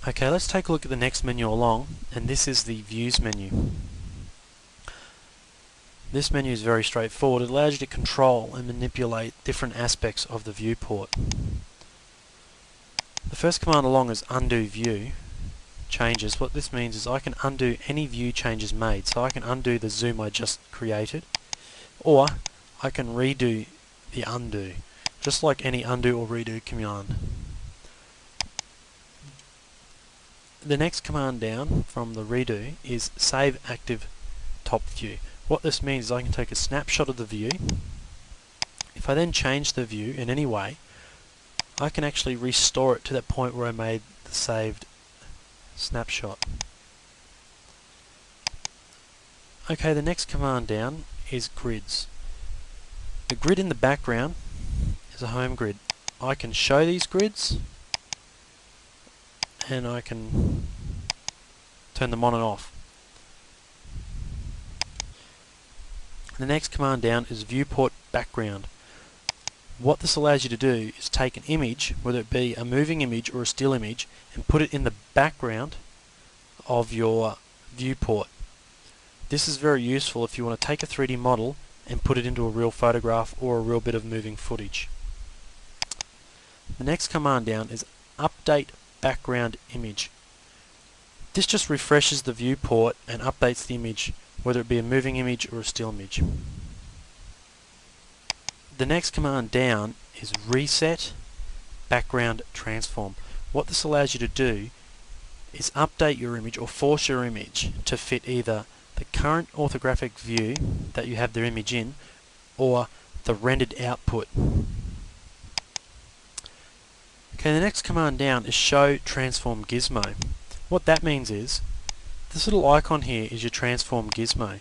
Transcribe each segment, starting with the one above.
Okay, let's take a look at the next menu along, and this is the Views menu. This menu is very straightforward. It allows you to control and manipulate different aspects of the viewport. The first command along is undo view changes. What this means is I can undo any view changes made. So I can undo the zoom I just created, or I can redo the undo, just like any undo or redo command. The next command down from the redo is save active top view. What this means is I can take a snapshot of the view. If I then change the view in any way, I can actually restore it to that point where I made the saved snapshot. Okay, the next command down is grids. The grid in the background is a home grid. I can show these grids, and I can turn them on and off. The next command down is viewport background. What this allows you to do is take an image, whether it be a moving image or a still image, and put it in the background of your viewport. This is very useful if you want to take a 3D model and put it into a real photograph or a real bit of moving footage. The next command down is update background image. This just refreshes the viewport and updates the image, whether it be a moving image or a still image. The next command down is reset background transform. What this allows you to do is update your image or force your image to fit either the current orthographic view that you have the image in, or the rendered output. Okay, the next command down is show transform gizmo. What that means is this little icon here is your transform gizmo,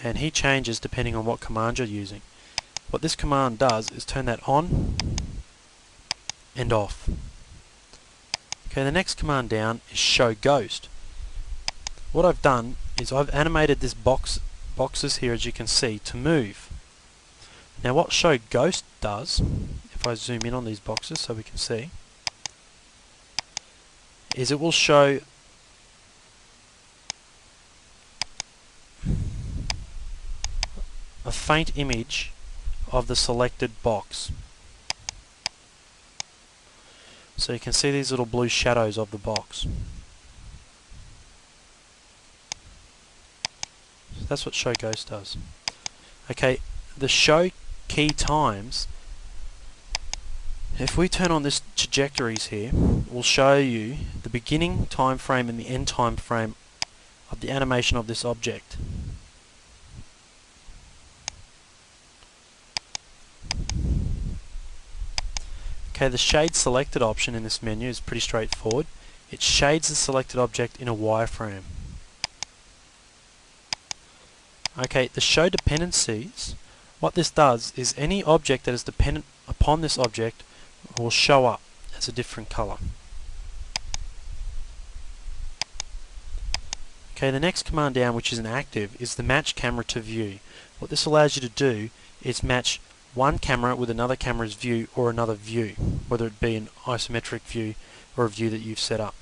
and he changes depending on what command you're using. What this command does is turn that on and off. Okay, the next command down is show ghost. What I've done is I've animated this boxes here, as you can see, to move. Now what show ghost does, if I zoom in on these boxes so we can see, is it will show a faint image of the selected box. So you can see these little blue shadows of the box. So that's what show ghost does. Okay, the show key times, if we turn on this trajectories here, will show you the beginning time frame and the end time frame of the animation of this object. Okay, the shade selected option in this menu is pretty straightforward. It shades the selected object in a wireframe. Okay, the show dependencies, what this does is any object that is dependent upon this object will show up as a different color. Okay, the next command down, which is an active, is the match camera to view. What this allows you to do is match one camera with another camera's view or another view, whether it be an isometric view or a view that you've set up.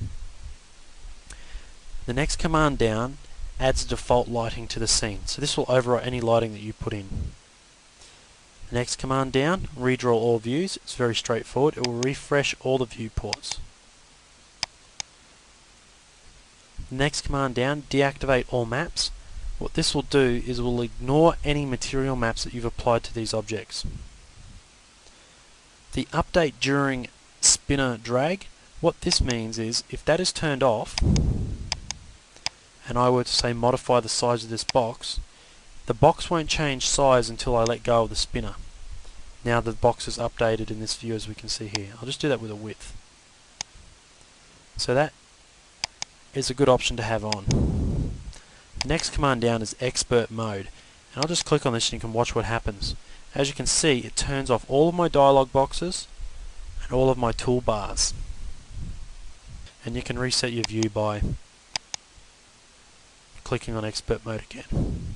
The next command down adds default lighting to the scene, so this will overwrite any lighting that you put in. The next command down, redraw all views. It's very straightforward. It will refresh all the viewports. The next command down, deactivate all maps. What this will do is it will ignore any material maps that you've applied to these objects. The update during spinner drag, what this means is if that is turned off, and I were to say modify the size of this box, the box won't change size until I let go of the spinner. Now the box is updated in this view, as we can see here. I'll just do that with a width. So that is a good option to have on. The next command down is expert mode, and I'll just click on this and you can watch what happens. As you can see, it turns off all of my dialog boxes and all of my toolbars. And you can reset your view by clicking on expert mode again.